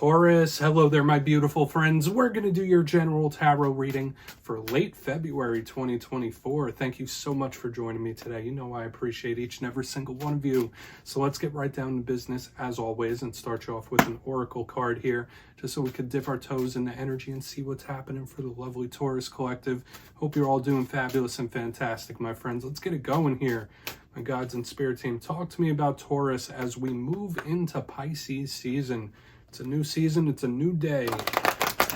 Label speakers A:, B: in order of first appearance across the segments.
A: Taurus, hello there, my beautiful friends. We're going to do your general tarot reading for late February 2024. Thank you so much for joining me today. You know I appreciate each and every single one of you. So let's get right down to business as always and start you off with an oracle card here, just so we could dip our toes in the energy and see what's happening for the lovely Taurus collective. Hope you're all doing fabulous and fantastic, my friends. Let's get it going here. My gods and spirit team, talk to me about Taurus as we move into Pisces season. It's a new season, it's a new day.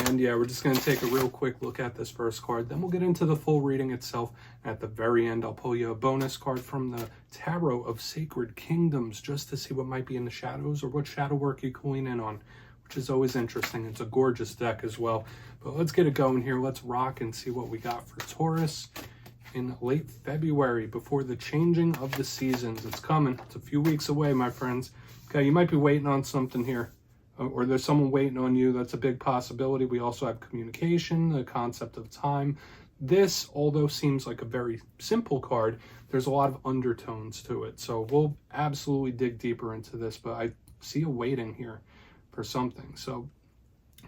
A: And yeah, we're just going to take a real quick look at this first card. Then we'll get into the full reading itself. At the very end, I'll pull you a bonus card from the Tarot of Sacred Kingdoms, just to see what might be in the shadows or what shadow work you can lean in on, which is always interesting. It's a gorgeous deck as well. But let's get it going here. Let's rock and see what we got for Taurus in late February before the changing of the seasons. It's coming. It's a few weeks away, my friends. Okay, you might be waiting on something here, or there's someone waiting on you. That's a big possibility. We also have communication, the concept of time. This, although seems like a very simple card, there's a lot of undertones to it. So we'll absolutely dig deeper into this, but I see a waiting here for something. So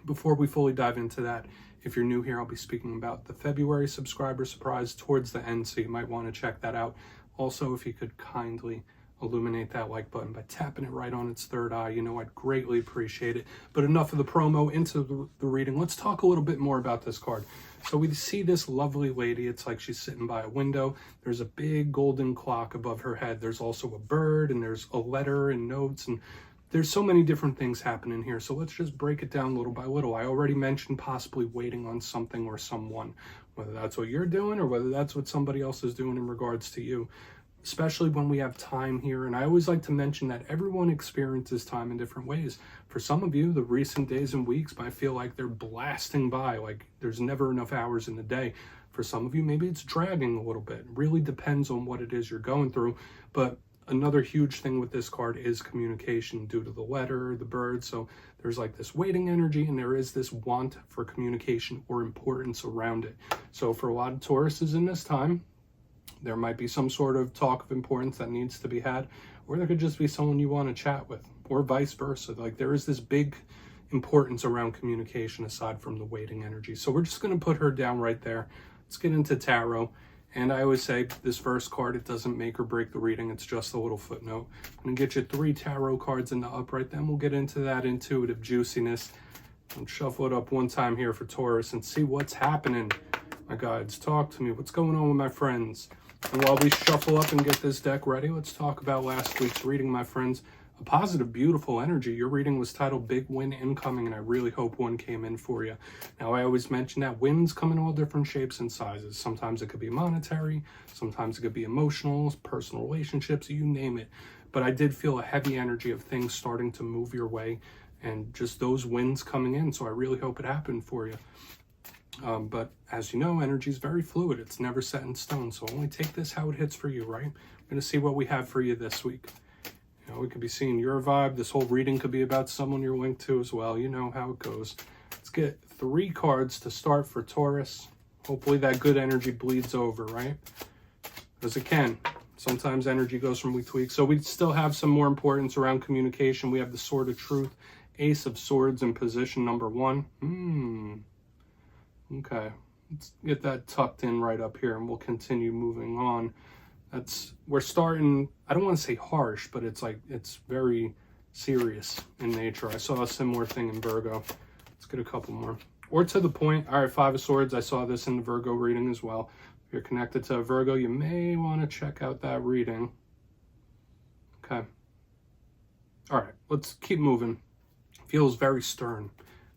A: before we fully dive into that, if you're new here, I'll be speaking about the February subscriber surprise towards the end, so you might want to check that out. Also, if you could kindly illuminate that like button by tapping it right on its third eye, you know I'd greatly appreciate it. But enough of the promo, into the reading. Let's talk a little bit more about this card. So we see this lovely lady. It's like she's sitting by a window. There's a big golden clock above her head. There's also a bird, and there's a letter and notes, and there's so many different things happening here. So let's just break it down little by little. I already mentioned possibly waiting on something or someone, whether that's what you're doing or whether that's what somebody else is doing in regards to you, especially when we have time here. And I always like to mention that everyone experiences time in different ways. For some of you, the recent days and weeks might feel like they're blasting by, like there's never enough hours in the day. For some of you, maybe it's dragging a little bit. It really depends on what it is you're going through. But another huge thing with this card is communication due to the letter, the bird. So there's like this waiting energy, and there is this want for communication or importance around it. So for a lot of Tauruses in this time, there might be some sort of talk of importance that needs to be had, or there could just be someone you want to chat with, or vice versa. Like there is this big importance around communication aside from the waiting energy. So we're just going to put her down right there. Let's get into tarot. And I always say this first card, it doesn't make or break the reading. It's just a little footnote. I'm going to get you 3 tarot cards in the upright. Then we'll get into that intuitive juiciness and shuffle it up one time here for Taurus and see what's happening. My guides, talk to me. What's going on with my friends? And while we shuffle up and get this deck ready, let's talk about last week's reading, my friends. A positive, beautiful energy. Your reading was titled Big Win Incoming, and I really hope one came in for you. Now, I always mention that wins come in all different shapes and sizes. Sometimes it could be monetary, sometimes it could be emotional, personal relationships, you name it. But I did feel a heavy energy of things starting to move your way and just those wins coming in. So I really hope it happened for you. But as you know, energy is very fluid. It's never set in stone. So only take this how it hits for you, right? We're going to see what we have for you this week. You know, we could be seeing your vibe. This whole reading could be about someone you're linked to as well. You know how it goes. Let's get 3 cards to start for Taurus. Hopefully that good energy bleeds over, right? Because it can. Sometimes energy goes from week to week. So we still have some more importance around communication. We have the Sword of Truth, Ace of Swords in position number 1. Okay. Let's get that tucked in right up here and we'll continue moving on. We're starting, I don't want to say harsh, but it's very serious in nature. I saw a similar thing in Virgo. Let's get a couple more. Or to the point. All right, 5 of Swords. I saw this in the Virgo reading as well. If you're connected to Virgo, you may want to check out that reading. Okay. All right, let's keep moving. Feels very stern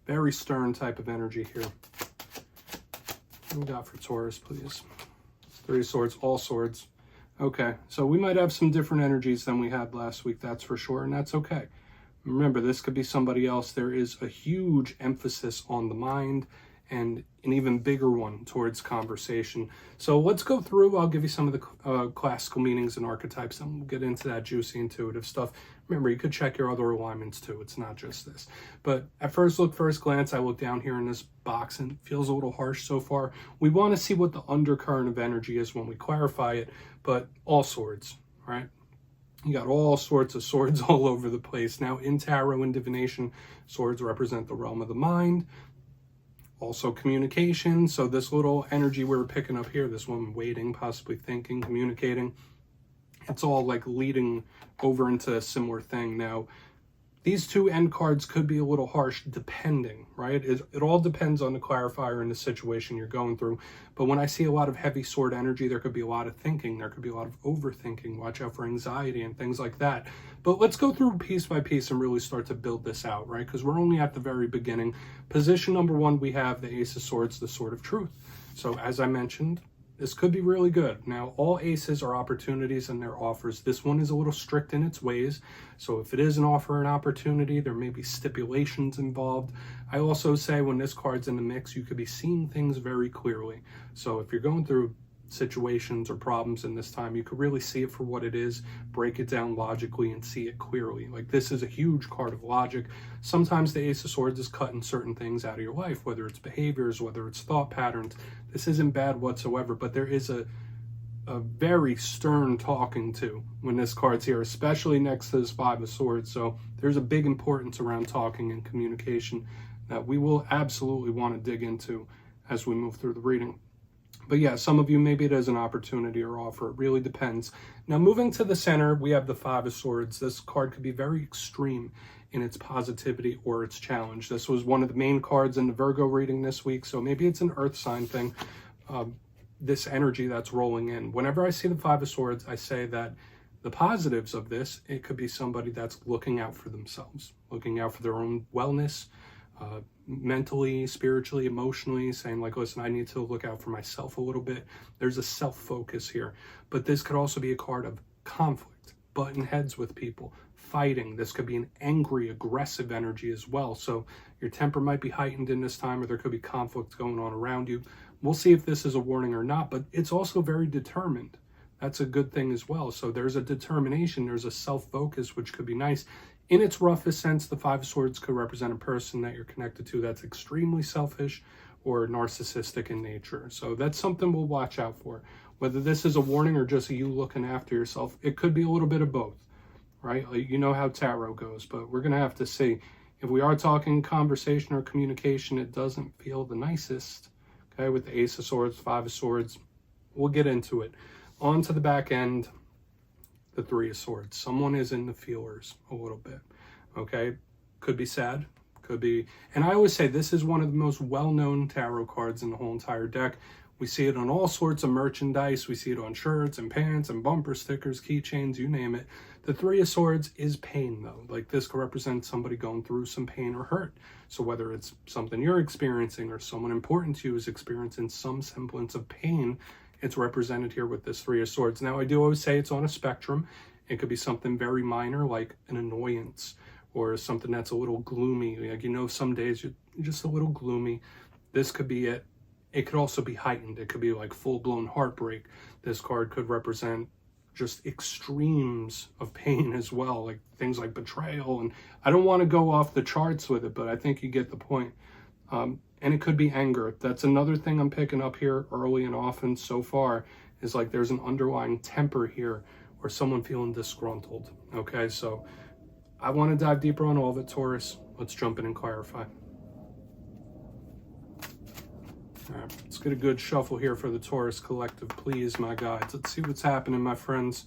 A: type of energy here. What we got for Taurus, please? 3 of Swords, all swords. Okay, so we might have some different energies than we had last week, that's for sure, and that's okay. Remember, this could be somebody else. There is a huge emphasis on the mind and an even bigger one towards conversation. So let's go through. I'll give you some of the classical meanings and archetypes, and we'll get into that juicy intuitive stuff. Remember, you could check your other alignments too. It's not just this. But at first glance, I look down here in this box and it feels a little harsh so far. We want to see what the undercurrent of energy is when we clarify it, but all swords, right? You got all sorts of swords all over the place. Now, in tarot and divination, swords represent the realm of the mind, also communication. So this little energy we're picking up here, this woman waiting, possibly thinking, communicating, it's all like leading over into a similar thing. Now, these two end cards could be a little harsh depending, right? It all depends on the clarifier and the situation you're going through. But when I see a lot of heavy sword energy, there could be a lot of thinking. There could be a lot of overthinking. Watch out for anxiety and things like that. But let's go through piece by piece and really start to build this out, right? Because we're only at the very beginning. Position number one, we have the Ace of Swords, the Sword of Truth. So as I mentioned, this could be really good. Now, all aces are opportunities and their offers. This one is a little strict in its ways. So if it is an offer, an opportunity, there may be stipulations involved. I also say when this card's in the mix, you could be seeing things very clearly. So if you're going through situations or problems in this time, you could really see it for what it is, break it down logically and see it clearly. Like, this is a huge card of logic. Sometimes the Ace of Swords is cutting certain things out of your life, whether it's behaviors, whether it's thought patterns. This isn't bad whatsoever, but there is a very stern talking to when this card's here, especially next to this Five of Swords. So there's a big importance around talking and communication that we will absolutely want to dig into as we move through the reading. But yeah, some of you, maybe it is an opportunity or offer. It really depends. Now, moving to the center, we have the Five of Swords. This card could be very extreme in its positivity or its challenge. This was one of the main cards in the Virgo reading this week, so maybe it's an earth sign thing, this energy that's rolling in. Whenever I see the Five of Swords, I say that the positives of this, it could be somebody that's looking out for themselves, looking out for their own wellness, mentally, spiritually, emotionally, saying like, listen, I need to look out for myself a little bit. There's a self-focus here. But this could also be a card of conflict, butting heads with people, fighting. This could be an angry, aggressive energy as well. So your temper might be heightened in this time, or there could be conflict going on around you. We'll see if this is a warning or not, but it's also very determined. That's a good thing as well. So there's a determination, there's a self-focus, which could be nice. In its roughest sense, the Five of Swords could represent a person that you're connected to that's extremely selfish or narcissistic in nature. So that's something we'll watch out for. Whether this is a warning or just you looking after yourself, it could be a little bit of both, right? Like, you know how tarot goes, but we're going to have to see. If we are talking conversation or communication, it doesn't feel the nicest, okay, with the Ace of Swords, Five of Swords. We'll get into it. On to the back end, the Three of Swords. Someone is in the feelers a little bit, okay? Could be sad, could be, and I always say this is one of the most well-known tarot cards in the whole entire deck. We see it on all sorts of merchandise. We see it on shirts and pants and bumper stickers, keychains, you name it. The Three of Swords is pain, though. Like, this could represent somebody going through some pain or hurt. So whether it's something you're experiencing or someone important to you is experiencing some semblance of pain, it's represented here with this Three of Swords. Now, I do always say it's on a spectrum. It could be something very minor, like an annoyance, or something that's a little gloomy. Like, you know, some days you're just a little gloomy. This could be it. It could also be heightened. It could be like full-blown heartbreak. This card could represent just extremes of pain as well, like things like betrayal. And I don't want to go off the charts with it, but I think you get the point. And it could be anger. That's another thing I'm picking up here early and often so far, is like there's an underlying temper here or someone feeling disgruntled. Okay, so I want to dive deeper on all of it, Taurus. Let's jump in and clarify. All right, let's get a good shuffle here for the Taurus collective, please, my guides. Let's see what's happening, my friends.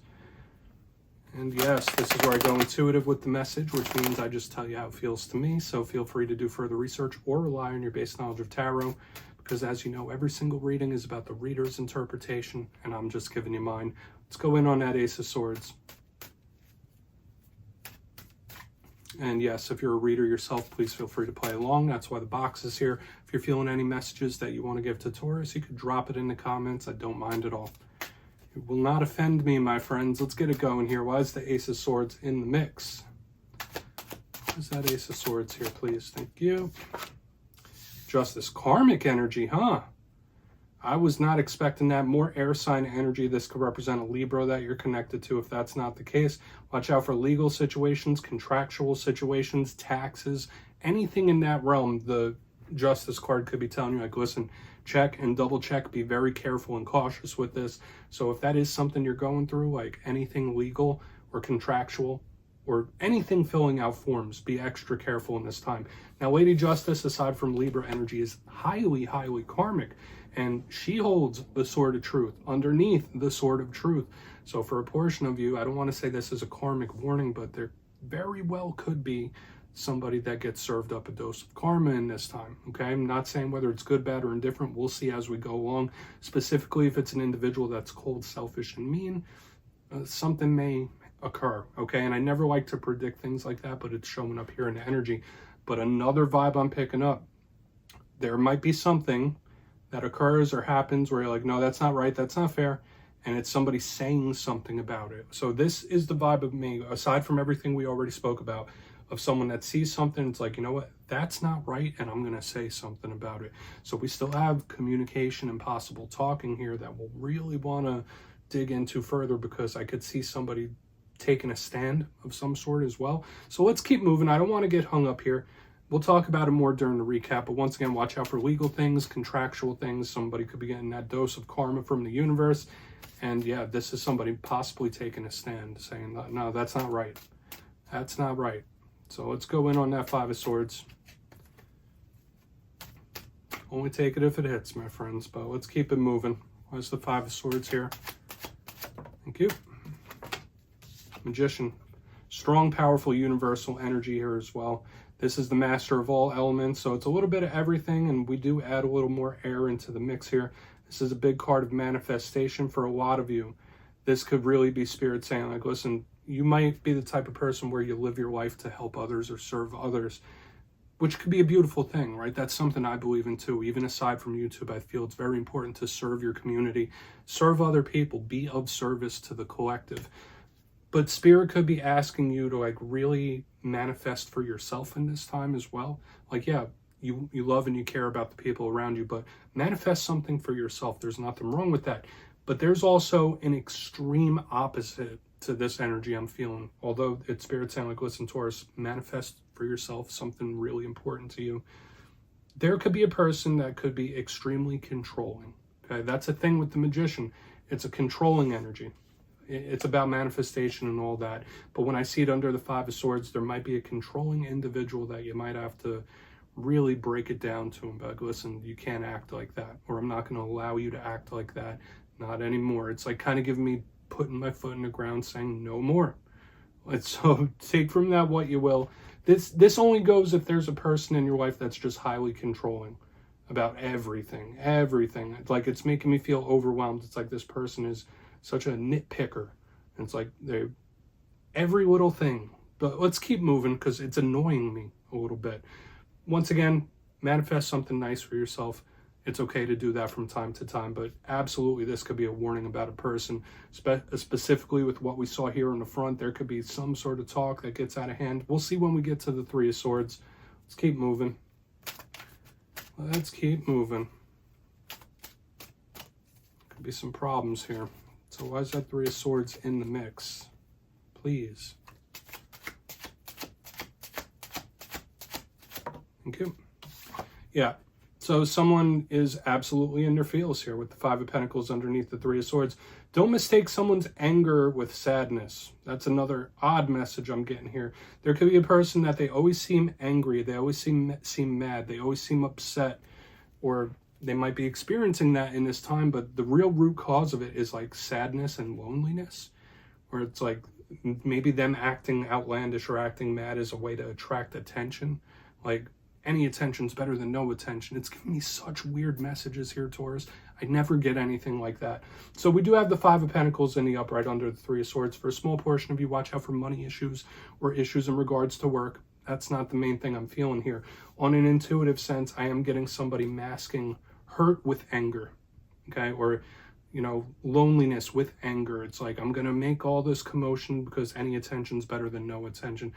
A: And yes, this is where I go intuitive with the message, which means I just tell you how it feels to me. So feel free to do further research or rely on your base knowledge of tarot, because as you know, every single reading is about the reader's interpretation, and I'm just giving you mine. Let's go in on that Ace of Swords. And yes, if you're a reader yourself, please feel free to play along. That's why the box is here. If you're feeling any messages that you want to give to Taurus, you could drop it in the comments. I don't mind at all. It will not offend me, my friends. Let's get it going here. Why is the Ace of Swords in the mix? Where's that Ace of Swords here, please? Thank you. Justice. Karmic energy, huh? I was not expecting that. More air sign energy. This could represent a Libra that you're connected to. If that's not the case, watch out for legal situations, contractual situations, taxes, anything in that realm. The Justice card could be telling you, like, listen, check and double check, be very careful and cautious with this. So if that is something you're going through, like anything legal or contractual or anything filling out forms. Be extra careful in this time. Now, Lady Justice, aside from Libra energy, is highly, highly karmic, and she holds the sword of truth underneath the sword of truth. So for a portion of you, I don't want to say this is a karmic warning, but there very well could be somebody that gets served up a dose of karma in this time. Okay, I'm not saying whether it's good, bad, or indifferent. We'll see as we go along. Specifically, if it's an individual that's cold, selfish, and mean, something may occur. Okay, and I never like to predict things like that, but it's showing up here in the energy. But another vibe I'm picking up, there might be something that occurs or happens where you're like, no, that's not right, that's not fair, and it's somebody saying something about it. So this is the vibe of me, aside from everything we already spoke about, of someone that sees something, it's like, you know what, that's not right, and I'm going to say something about it. So we still have communication and possible talking here that we'll really want to dig into further, because I could see somebody taking a stand of some sort as well. So let's keep moving. I don't want to get hung up here. We'll talk about it more during the recap, but once again, watch out for legal things, contractual things. Somebody could be getting that dose of karma from the universe. And yeah, this is somebody possibly taking a stand, saying, no, that's not right. That's not right. So let's go in on that Five of Swords. Only take it if it hits, my friends, but let's keep it moving. Where's the Five of Swords here? Thank you. Magician. Strong, powerful, universal energy here as well. This is the master of all elements, so it's a little bit of everything, and we do add a little more air into the mix here. This is a big card of manifestation for a lot of you. This could really be Spirit saying, like, listen, you might be the type of person where you live your life to help others or serve others, which could be a beautiful thing, right? That's something I believe in too. Even aside from YouTube, I feel it's very important to serve your community, serve other people, be of service to the collective. But Spirit could be asking you to like really manifest for yourself in this time as well. Like, yeah, you love and you care about the people around you, but manifest something for yourself. There's nothing wrong with that. But there's also an extreme opposite to this energy I'm feeling. Although it's Spirit saying, like, listen, Taurus, manifest for yourself something really important to you. There could be a person that could be extremely controlling. Okay, that's a thing with the Magician. It's a controlling energy. It's about manifestation and all that. But when I see it under the Five of Swords, there might be a controlling individual that you might have to really break it down to him. Like, listen, you can't act like that, or I'm not going to allow you to act like that. Not anymore. It's like kind of giving me, putting my foot in the ground saying no more. So take from that what you will. This only goes if there's a person in your life that's just highly controlling about everything. It's like it's making me feel overwhelmed. It's like this person is such a nitpicker. And it's like they're every little thing. But let's keep moving because it's annoying me a little bit. Once again, manifest something nice for yourself. It's okay to do that from time to time, but absolutely this could be a warning about a person, specifically with what we saw here in the front. There could be some sort of talk that gets out of hand. We'll see when we get to the Three of Swords. Let's keep moving. Let's keep moving. Could be some problems here. So why is that Three of Swords in the mix? Please. Thank you. Yeah. So someone is absolutely in their feels here with the Five of Pentacles underneath the Three of Swords. Don't mistake someone's anger with sadness. That's another odd message I'm getting here. There could be a person that they always seem angry. They always seem mad. They always seem upset. Or they might be experiencing that in this time, but the real root cause of it is like sadness and loneliness. Or it's like maybe them acting outlandish or acting mad is a way to attract attention. Like, any attention's better than no attention. It's giving me such weird messages here, Taurus. I never get anything like that. So we do have the Five of Pentacles in the upright under the Three of Swords. For a small portion of you, watch out for money issues or issues in regards to work. That's not the main thing I'm feeling here. On an intuitive sense, I am getting somebody masking hurt with anger, okay? Or, you know, loneliness with anger. It's like, I'm going to make all this commotion because any attention's better than no attention.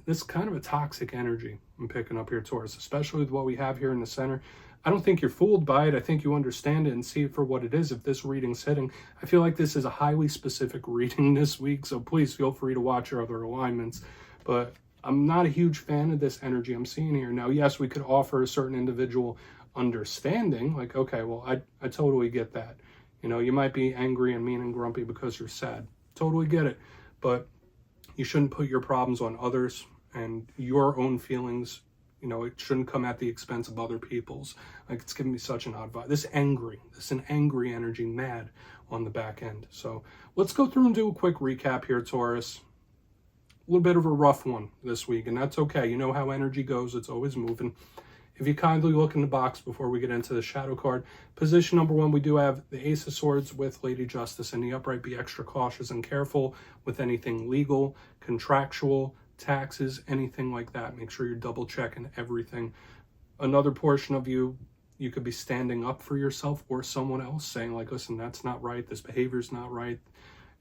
A: This kind of a toxic energy I'm picking up here, Taurus, especially with what we have here in the center. I don't think you're fooled by it. I think you understand it and see it for what it is. If this reading's hitting, I feel like this is a highly specific reading this week, so please feel free to watch your other alignments. But I'm not a huge fan of this energy I'm seeing here. Now, yes, we could offer a certain individual understanding, like, okay, well, I totally get that. You know, you might be angry and mean and grumpy because you're sad. Totally get it. but you shouldn't put your problems on others, and your own feelings, you know, it shouldn't come at the expense of other people's. Like, it's giving me such an odd vibe. This is an angry energy, mad on the back end. So let's go through and do a quick recap here, Taurus. A little bit of a rough one this week, and that's okay. You know how energy goes. It's always moving. If you kindly look in the box before we get into the shadow card, position number 1, we do have the Ace of Swords with Lady Justice in the upright. Be extra cautious and careful with anything legal, contractual, taxes, anything like that. Make sure you're double checking everything. Another portion of you could be standing up for yourself or someone else, saying like, listen, that's not right. This behavior's not right.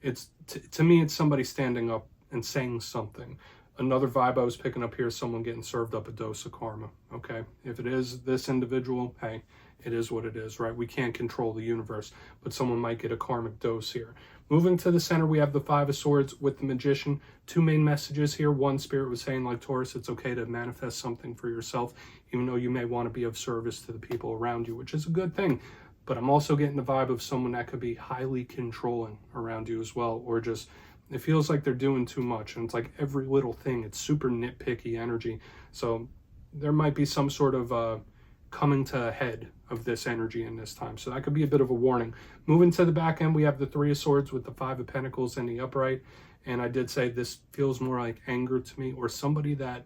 A: It's to me, it's somebody standing up and saying something. Another vibe I was picking up here is someone getting served up a dose of karma, okay? If it is this individual, hey, it is what it is, right? We can't control the universe, but someone might get a karmic dose here. Moving to the center, we have the Five of Swords with the Magician. 2 main messages here. One, Spirit was saying, like, Taurus, it's okay to manifest something for yourself, even though you may want to be of service to the people around you, which is a good thing. But I'm also getting the vibe of someone that could be highly controlling around you as well, or just, it feels like they're doing too much, and it's like every little thing, it's super nitpicky energy. So there might be some sort of coming to a head of this energy in this time. So that could be a bit of a warning. Moving to the back end, we have the Three of Swords with the Five of Pentacles in the upright. And I did say this feels more like anger to me, or somebody that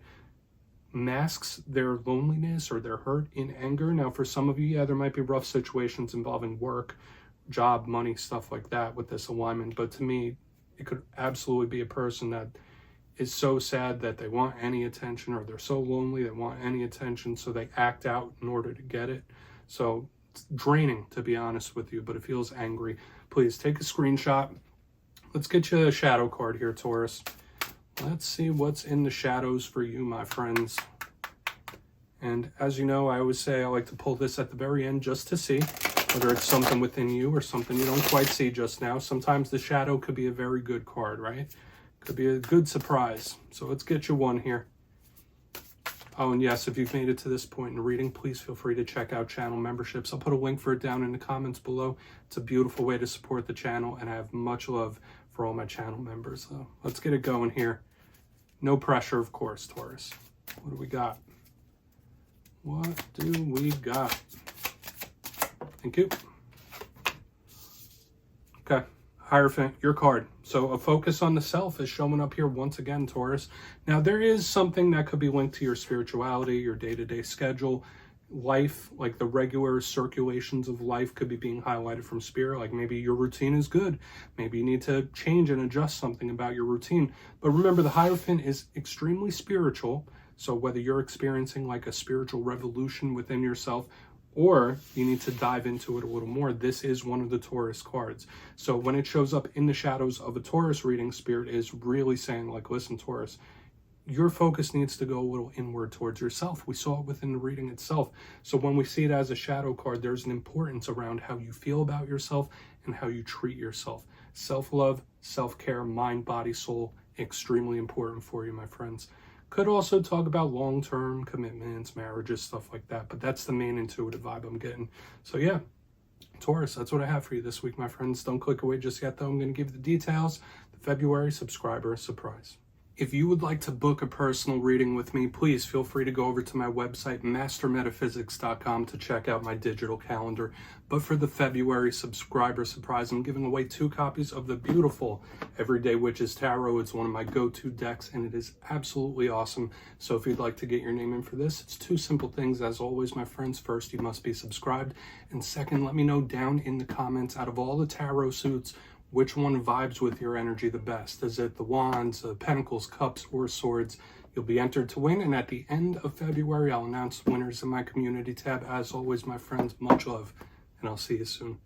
A: masks their loneliness or their hurt in anger. Now, for some of you, yeah, there might be rough situations involving work, job, money, stuff like that with this alignment. But to me, it could absolutely be a person that is so sad that they want any attention, or they're so lonely they want any attention, so they act out in order to get it. So it's draining, to be honest with you, but it feels angry. Please take a screenshot. Let's get you a shadow card here, Taurus. Let's see what's in the shadows for you, my friends. And as you know, I always say I like to pull this at the very end just to see whether it's something within you or something you don't quite see just now. Sometimes the shadow could be a very good card, right? Could be a good surprise. So let's get you one here. Oh, and yes, if you've made it to this point in the reading, please feel free to check out channel memberships. I'll put a link for it down in the comments below. It's a beautiful way to support the channel, and I have much love for all my channel members. So let's get it going here. No pressure, of course, Taurus. What do we got? What do we got? Thank you. Okay. Hierophant, your card. So a focus on the self is showing up here once again, Taurus. Now, there is something that could be linked to your spirituality, your day-to-day schedule, life, like the regular circulations of life could be being highlighted from spirit. Like maybe your routine is good. Maybe you need to change and adjust something about your routine. But remember, the Hierophant is extremely spiritual. So whether you're experiencing like a spiritual revolution within yourself, or you need to dive into it a little more, this is one of the Taurus cards. So when it shows up in the shadows of a Taurus reading, Spirit is really saying like, listen, Taurus, your focus needs to go a little inward towards yourself. We saw it within the reading itself. So when we see it as a shadow card, there's an importance around how you feel about yourself and how you treat yourself. Self-love, self-care, mind, body, soul, extremely important for you, my friends. Could also talk about long-term commitments, marriages, stuff like that. But that's the main intuitive vibe I'm getting. So yeah, Taurus, that's what I have for you this week, my friends. Don't click away just yet, though. I'm going to give you the details. The February subscriber surprise. If you would like to book a personal reading with me, please feel free to go over to my website, mastermetaphysics.com, to check out my digital calendar. But for the February subscriber surprise, I'm giving away 2 copies of the beautiful Everyday Witches Tarot. It's one of my go-to decks, and it is absolutely awesome. So if you'd like to get your name in for this, it's 2 simple things. As always, my friends, first, you must be subscribed. And second, let me know down in the comments, out of all the tarot suits, which one vibes with your energy the best? Is it the Wands, the Pentacles, Cups, or Swords? You'll be entered to win, and at the end of February, I'll announce winners in my community tab. As always, my friends, much love, and I'll see you soon.